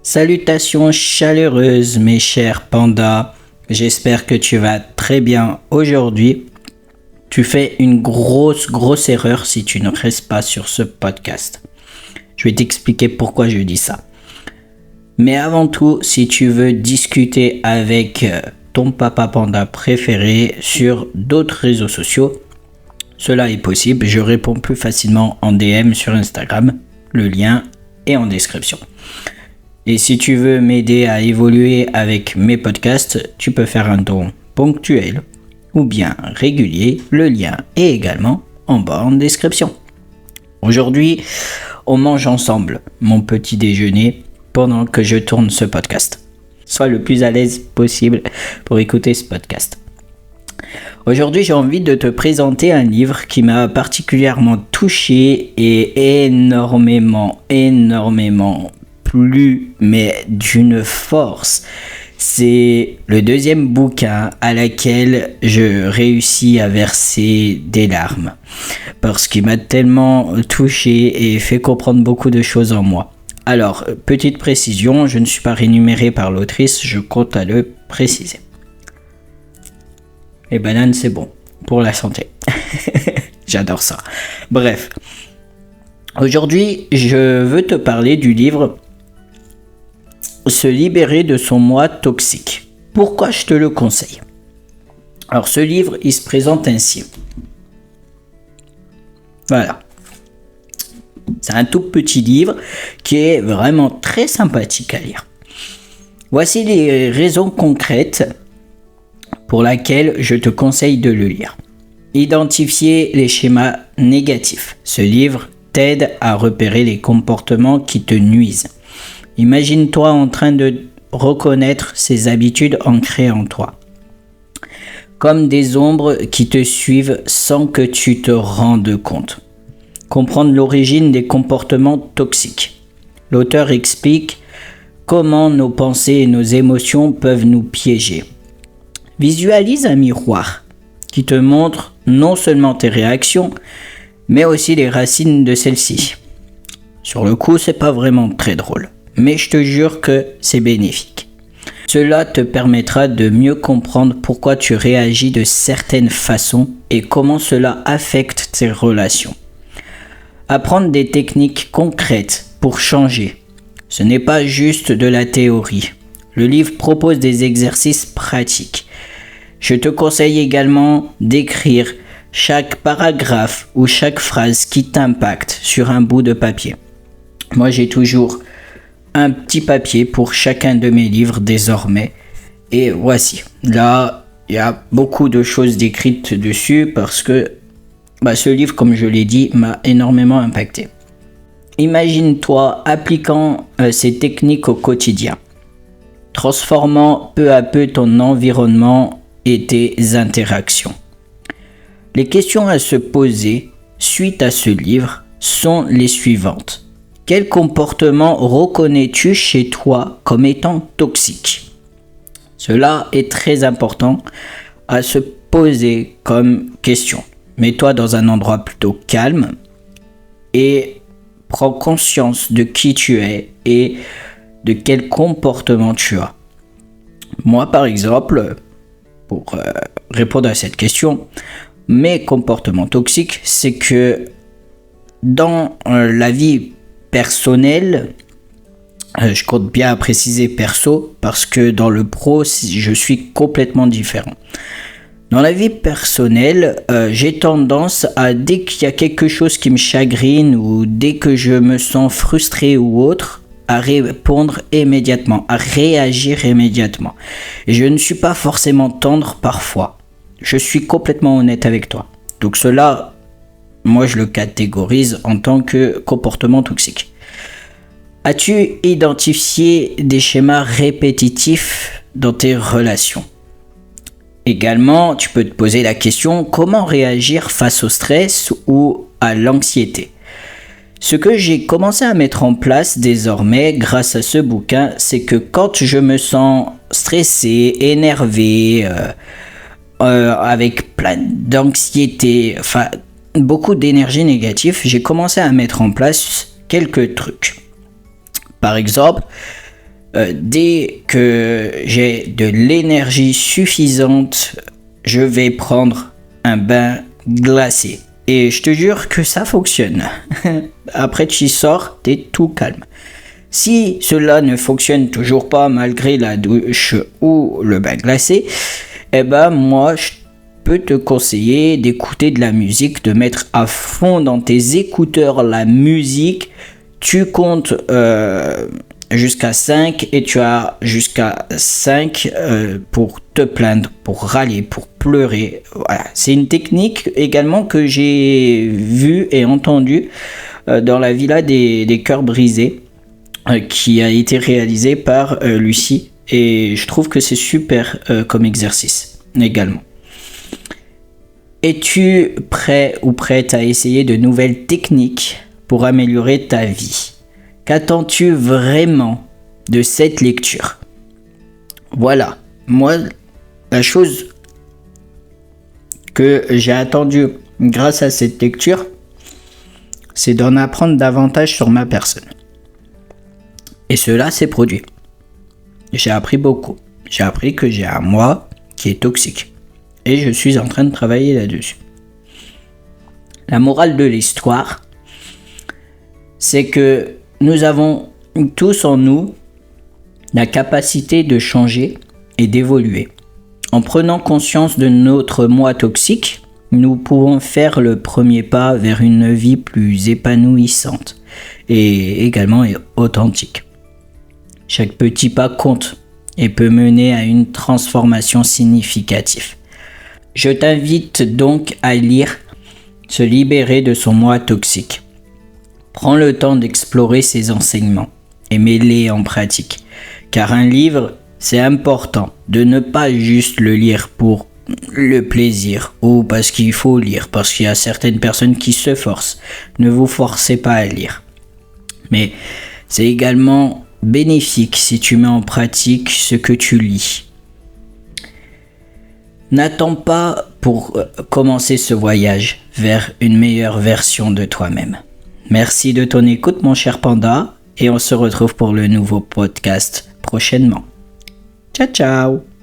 Salutations chaleureuses mes chers pandas, j'espère que tu vas très bien aujourd'hui. Tu fais une grosse erreur si tu ne restes pas sur ce podcast. Je vais t'expliquer pourquoi je dis ça. Mais avant tout, si tu veux discuter avec ton papa panda préféré sur d'autres réseaux sociaux, cela est possible. Je réponds plus facilement en DM sur Instagram. Le lien est en description. Et si tu veux m'aider à évoluer avec mes podcasts, tu peux faire un don ponctuel ou bien régulier. Le lien est également en bas en description. Aujourd'hui, on mange ensemble mon petit déjeuner pendant que je tourne ce podcast. Sois le plus à l'aise possible pour écouter ce podcast. Aujourd'hui, j'ai envie de te présenter un livre qui m'a particulièrement touché et énormément plu, mais d'une force. C'est le deuxième bouquin à laquelle je réussis à verser des larmes parce qu'il m'a tellement touché et fait comprendre beaucoup de choses en moi. Alors, petite précision, je ne suis pas rémunéré par l'autrice, je compte à le préciser. Les bananes, c'est bon pour la santé. J'adore ça. Bref, aujourd'hui, je veux te parler du livre Se libérer de son moi toxique. Pourquoi je te le conseille? Alors, ce livre, il se présente ainsi. Voilà. C'est un tout petit livre qui est vraiment très sympathique à lire. Voici les raisons concrètes pour lesquelles je te conseille de le lire. Identifier les schémas négatifs. Ce livre t'aide à repérer les comportements qui te nuisent. Imagine-toi en train de reconnaître ces habitudes ancrées en toi, comme des ombres qui te suivent sans que tu te rendes compte. Comprendre l'origine des comportements toxiques. L'auteur explique comment nos pensées et nos émotions peuvent nous piéger. Visualise un miroir qui te montre non seulement tes réactions, mais aussi les racines de celles-ci. Sur le coup, c'est pas vraiment très drôle, mais je te jure que c'est bénéfique. Cela te permettra de mieux comprendre pourquoi tu réagis de certaines façons et comment cela affecte tes relations. Apprendre des techniques concrètes pour changer. Ce n'est pas juste de la théorie. Le livre propose des exercices pratiques. Je te conseille également d'écrire chaque paragraphe ou chaque phrase qui t'impacte sur un bout de papier. Moi, j'ai toujours un petit papier pour chacun de mes livres désormais. Et voici. Là, il y a beaucoup de choses décrites dessus parce que ce livre, comme je l'ai dit, m'a énormément impacté. Imagine-toi appliquant ces techniques au quotidien, transformant peu à peu ton environnement et tes interactions. Les questions à se poser suite à ce livre sont les suivantes. Quel comportement reconnais-tu chez toi comme étant toxique? Cela est très important à se poser comme question. Mets-toi dans un endroit plutôt calme et prends conscience de qui tu es et de quel comportement tu as. Moi, par exemple, pour répondre à cette question, mes comportements toxiques, c'est que dans la vie personnelle, je compte bien préciser perso, parce que dans le pro, je suis complètement différent. Dans la vie personnelle, j'ai tendance à, dès qu'il y a quelque chose qui me chagrine ou dès que je me sens frustré ou autre, à répondre immédiatement, à réagir immédiatement. Et je ne suis pas forcément tendre parfois. Je suis complètement honnête avec toi. Donc cela, moi je le catégorise en tant que comportement toxique. As-tu identifié des schémas répétitifs dans tes relations? Également, tu peux te poser la question, comment réagir face au stress ou à l'anxiété? Ce que j'ai commencé à mettre en place désormais grâce à ce bouquin, c'est que quand je me sens stressé, énervé, avec plein d'anxiété, enfin beaucoup d'énergie négative, j'ai commencé à mettre en place quelques trucs. Par exemple, Dès que j'ai de l'énergie suffisante, je vais prendre un bain glacé. Et je te jure que ça fonctionne. Après, tu y sors, t'es tout calme. Si cela ne fonctionne toujours pas malgré la douche ou le bain glacé, eh ben moi, je peux te conseiller d'écouter de la musique, de mettre à fond dans tes écouteurs la musique. Tu comptes jusqu'à 5 et tu as jusqu'à 5 pour te plaindre, pour râler, pour pleurer. Voilà. C'est une technique également que j'ai vue et entendue dans la Villa des Cœurs Brisés qui a été réalisée par Lucie et je trouve que c'est super comme exercice également. Es-tu prêt ou prête à essayer de nouvelles techniques pour améliorer ta vie? Qu'attends-tu vraiment de cette lecture? Voilà, moi, la chose que j'ai attendue grâce à cette lecture, c'est d'en apprendre davantage sur ma personne. Et cela s'est produit. J'ai appris beaucoup. J'ai appris que j'ai un moi qui est toxique. Et je suis en train de travailler là-dessus. La morale de l'histoire, c'est que nous avons tous en nous la capacité de changer et d'évoluer. En prenant conscience de notre moi toxique, nous pouvons faire le premier pas vers une vie plus épanouissante et également authentique. Chaque petit pas compte et peut mener à une transformation significative. Je t'invite donc à lire Se libérer de son moi toxique. Prends le temps d'explorer ses enseignements et mets-les en pratique. Car un livre, c'est important de ne pas juste le lire pour le plaisir ou parce qu'il faut lire, parce qu'il y a certaines personnes qui se forcent. Ne vous forcez pas à lire. Mais c'est également bénéfique si tu mets en pratique ce que tu lis. N'attends pas pour commencer ce voyage vers une meilleure version de toi-même. Merci de ton écoute, mon cher panda, et on se retrouve pour le nouveau podcast prochainement. Ciao, ciao!